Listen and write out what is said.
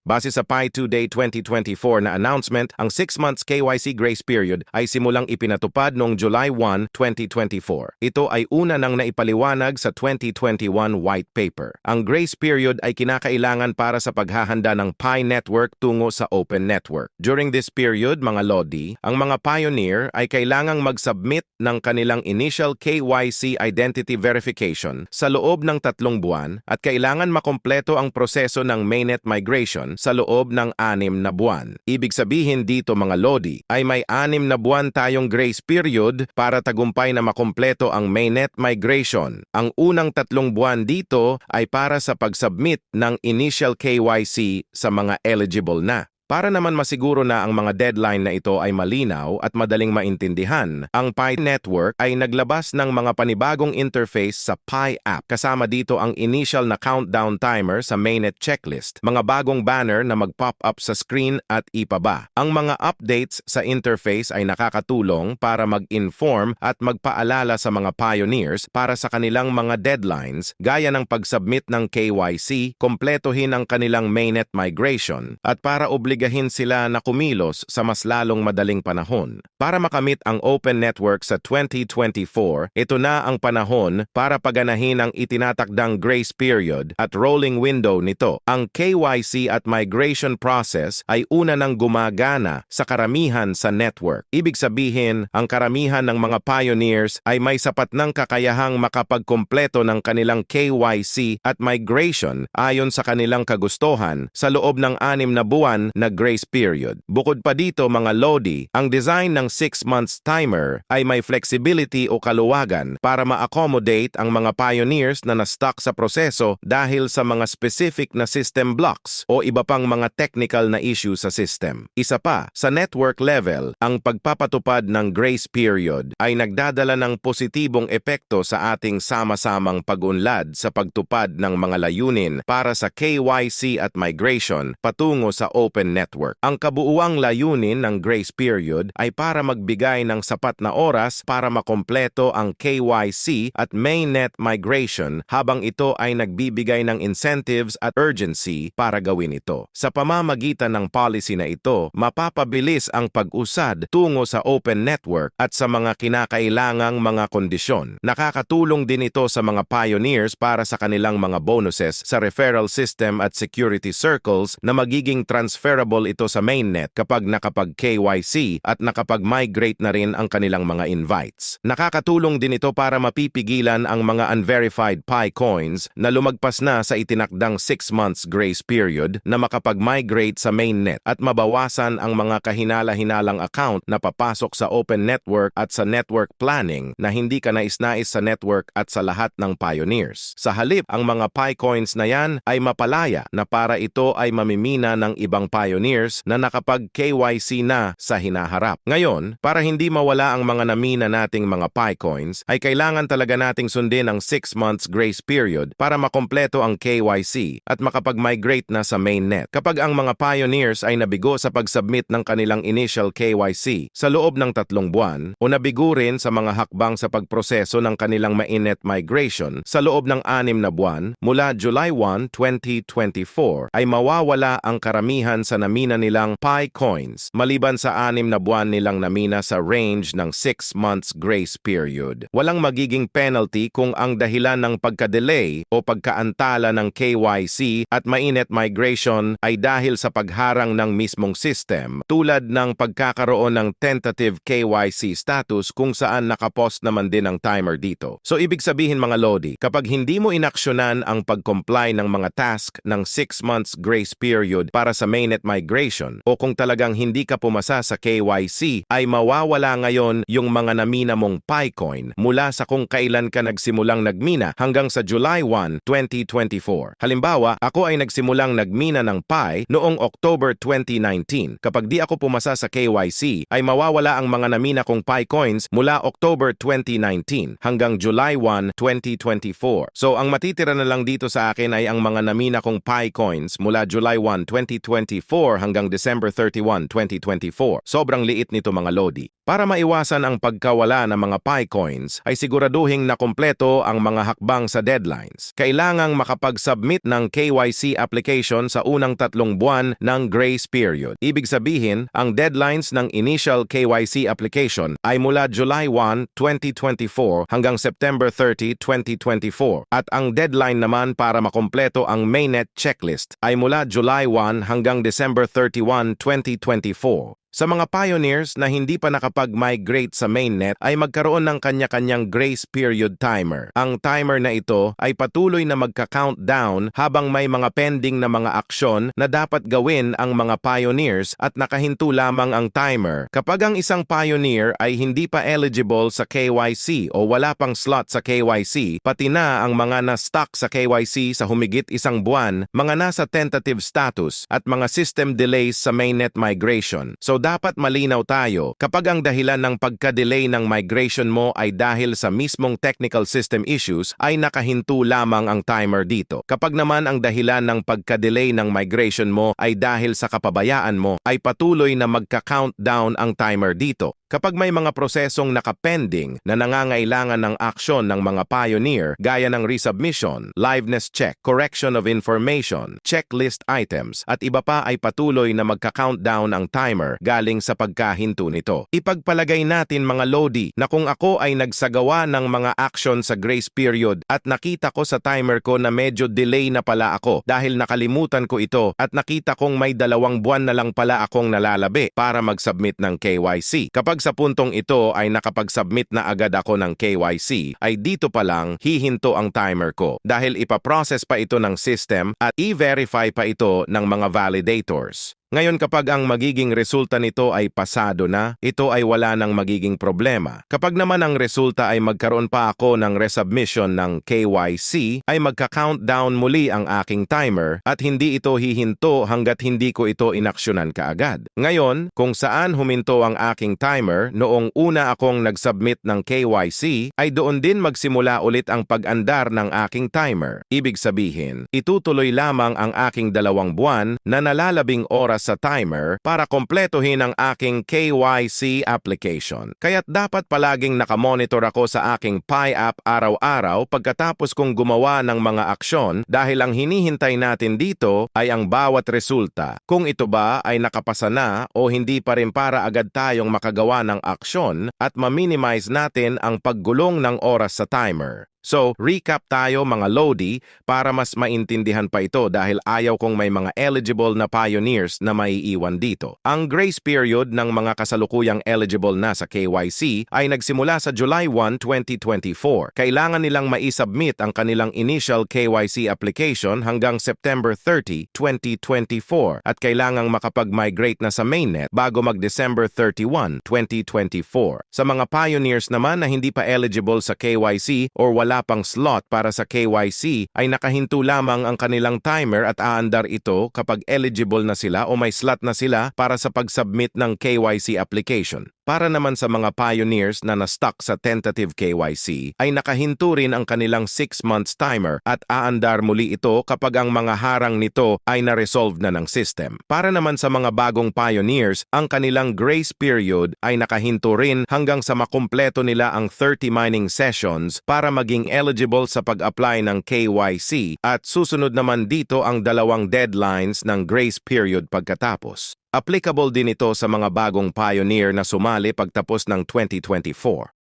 Base sa Pi Today 2024 na announcement, ang 6 months KYC grace period ay simulang ipinatupad noong July 1, 2024. Ito ay una nang naipaliwanag sa 2021 white paper. Ang grace period ay kinakailangan para sa paghahanda ng Pi network tungo sa open network. During this period, mga Lodi, ang mga pioneer ay kailangang mag-submit ng kanilang initial KYC identity verification sa loob ng 3 buwan at kailangan makompleto ang proseso ng mainnet migration sa loob ng 6 na buwan. Ibig sabihin dito mga Lodi ay may 6 na buwan tayong grace period para tagumpay na makompleto ang mainnet migration. Ang unang 3 buwan dito ay para sa pag-submit ng initial KYC sa mga eligible na. Para naman masiguro na ang mga deadline na ito ay malinaw at madaling maintindihan, ang Pi Network ay naglabas ng mga panibagong interface sa Pi app. Kasama dito ang initial na countdown timer sa mainnet checklist, mga bagong banner na mag-pop up sa screen at ipaba. Ang mga updates sa interface ay nakakatulong para mag-inform at magpaalala sa mga pioneers para sa kanilang mga deadlines gaya ng pag-submit ng KYC, kompletohin ang kanilang mainnet migration, at para obligahin sila na kumilos sa mas lalong madaling panahon. Para makamit ang open network sa 2024, ito na ang panahon para paganahin ang itinatakdang grace period at rolling window nito. Ang KYC at migration process ay una nang gumagana sa karamihan sa network. Ibig sabihin, ang karamihan ng mga pioneers ay may sapat ng kakayahang makapagkumpleto ng kanilang KYC at migration ayon sa kanilang kagustuhan sa loob ng 6 na buwan na grace period. Bukod pa dito mga Lodi, ang design ng 6 months timer ay may flexibility o kaluwagan para ma-accommodate ang mga pioneers na na-stuck sa proseso dahil sa mga specific na system blocks o iba pang mga technical na issue sa system. Isa pa, sa network level, ang pagpapatupad ng grace period ay nagdadala ng positibong epekto sa ating sama-samang pag-unlad sa pagtupad ng mga layunin para sa KYC at migration patungo sa open network. Ang kabuuang layunin ng grace period ay para magbigay ng sapat na oras para makompleto ang KYC at mainnet migration habang ito ay nagbibigay ng incentives at urgency para gawin ito. Sa pamamagitan ng policy na ito, mapapabilis ang pag-usad tungo sa open network at sa mga kinakailangang mga kondisyon. Nakakatulong din ito sa mga pioneers para sa kanilang mga bonuses sa referral system at security circles na magiging transferable ito sa mainnet kapag nakapag-KYC at nakapag-migrate na rin ang kanilang mga invites. Nakakatulong din ito para mapipigilan ang mga unverified Pi coins na lumagpas na sa itinakdang 6 months grace period na makapag-migrate sa mainnet at mabawasan ang mga kahinala-hinalang account na papasok sa open network at sa network planning na hindi ka nais-nais sa network at sa lahat ng pioneers. Sa halip, ang mga Pi coins na yan ay mapalaya na para ito ay mamimina ng ibang pioneers na nakapag-KYC na sa hinaharap. Ngayon, para hindi mawala ang mga namina nating mga Pi coins, ay kailangan talaga nating sundin ang 6 months grace period para makompleto ang KYC at makapag-migrate na sa mainnet. Kapag ang mga pioneers ay nabigo sa pag-submit ng kanilang initial KYC sa loob ng 3 buwan o nabigo rin sa mga hakbang sa pagproseso ng kanilang mainnet migration sa loob ng 6 na buwan mula July 1, 2024, ay mawawala ang karamihan sa namina nilang Pi coins maliban sa 6 na buwan nilang namina sa range ng 6 months grace period. Walang magiging penalty kung ang dahilan ng pagka-delay o pagkaantala ng KYC at mainnet migration ay dahil sa pagharang ng mismong system, tulad ng pagkakaroon ng tentative KYC status kung saan nakapost naman din ang timer dito. So ibig sabihin mga Lodi, kapag hindi mo inaksyonan ang pag-comply ng mga task ng 6 months grace period para sa mainnet migration o kung talagang hindi ka pumasa sa KYC, ay mawawala ngayon yung mga namina mong Pi coin mula sa kung kailan ka nagsimulang nagmina hanggang sa July 1, 2024. Halimbawa, ako ay nagsimulang nagmina ng Pi noong October 2019. Kapag di ako pumasa sa KYC, ay mawawala ang mga namina kong Pi coins mula October 2019 hanggang July 1, 2024. So ang matitira na lang dito sa akin ay ang mga namina kong Pi coins mula July 1, 2024 hanggang December 31, 2024. Sobrang liit nito mga Lodi. Para maiwasan ang pagkawala ng mga Pi coins, ay siguraduhing nakumpleto ang mga hakbang sa deadlines. Kailangang makapag-submit ng KYC application sa unang 3 buwan ng grace period. Ibig sabihin, ang deadlines ng initial KYC application ay mula July 1, 2024 hanggang September 30, 2024. At ang deadline naman para makumpleto ang mainnet checklist ay mula July 1 hanggang December 31, 2024. Sa mga pioneers na hindi pa nakapag-migrate sa mainnet ay magkaroon ng kanya-kanyang grace period timer. Ang timer na ito ay patuloy na magka-countdown habang may mga pending na mga aksyon na dapat gawin ang mga pioneers at nakahinto lamang ang timer kapag ang isang pioneer ay hindi pa eligible sa KYC o wala pang slot sa KYC, pati na ang mga na-stuck sa KYC sa humigit 1 buwan, mga nasa tentative status at mga system delays sa mainnet migration. So dapat malinaw tayo kapag ang dahilan ng pagka-delay ng migration mo ay dahil sa mismong technical system issues ay nakahinto lamang ang timer dito. Kapag naman ang dahilan ng pagka-delay ng migration mo ay dahil sa kapabayaan mo ay patuloy na magka-countdown ang timer dito. Kapag may mga prosesong nakapending na nangangailangan ng aksyon ng mga pioneer gaya ng resubmission, liveness check, correction of information, checklist items at iba pa ay patuloy na magka-countdown ang timer galing sa pagkahinto nito. Ipagpalagay natin mga Lodi na kung ako ay nagsagawa ng mga action sa grace period at nakita ko sa timer ko na medyo delay na pala ako dahil nakalimutan ko ito at nakita kong may 2 buwan na lang pala akong nalalabi para mag-submit ng KYC. Kapag sa puntong ito ay nakapag-submit na agad ako ng KYC, ay dito pa lang hihinto ang timer ko dahil ipaprocess pa ito ng system at i-verify pa ito ng mga validators. Ngayon kapag ang magiging resulta nito ay pasado na, ito ay wala nang magiging problema. Kapag naman ang resulta ay magkaroon pa ako ng resubmission ng KYC, ay magka-countdown muli ang aking timer at hindi ito hihinto hanggat hindi ko ito inaksyonan kaagad. Ngayon, kung saan huminto ang aking timer noong una akong nag-submit ng KYC, ay doon din magsimula ulit ang pag-andar ng aking timer. Ibig sabihin, itutuloy lamang ang aking 2 buwan na nalalabing oras sa timer para kompletuhin ang aking KYC application. Kaya't dapat palaging nakamonitor ako sa aking Pi app araw-araw pagkatapos kong gumawa ng mga aksyon dahil ang hinihintay natin dito ay ang bawat resulta. Kung ito ba ay nakapasa na o hindi pa rin para agad tayong makagawa ng aksyon at ma-minimize natin ang paggulong ng oras sa timer. So, recap tayo mga Lodi para mas maintindihan pa ito dahil ayaw kong may mga eligible na pioneers na maiiwan dito. Ang grace period ng mga kasalukuyang eligible na sa KYC ay nagsimula sa July 1, 2024. Kailangan nilang maisubmit ang kanilang initial KYC application hanggang September 30, 2024 at kailangang makapag-migrate na sa mainnet bago mag-December 31, 2024. Sa mga pioneers naman na hindi pa eligible sa KYC or wala pang slot para sa KYC ay nakahinto lamang ang kanilang timer at aandar ito kapag eligible na sila o may slot na sila para sa pag-submit ng KYC application. Para naman sa mga pioneers na na-stuck sa tentative KYC, ay nakahinto rin ang kanilang 6 months timer at aandar muli ito kapag ang mga harang nito ay na-resolve na ng system. Para naman sa mga bagong pioneers, ang kanilang grace period ay nakahinto rin hanggang sa makumpleto nila ang 30 mining sessions para maging eligible sa pag-apply ng KYC at susunod naman dito ang 2 deadlines ng grace period pagkatapos. Applicable din ito sa mga bagong pioneer na sumali pagtapos ng 2024.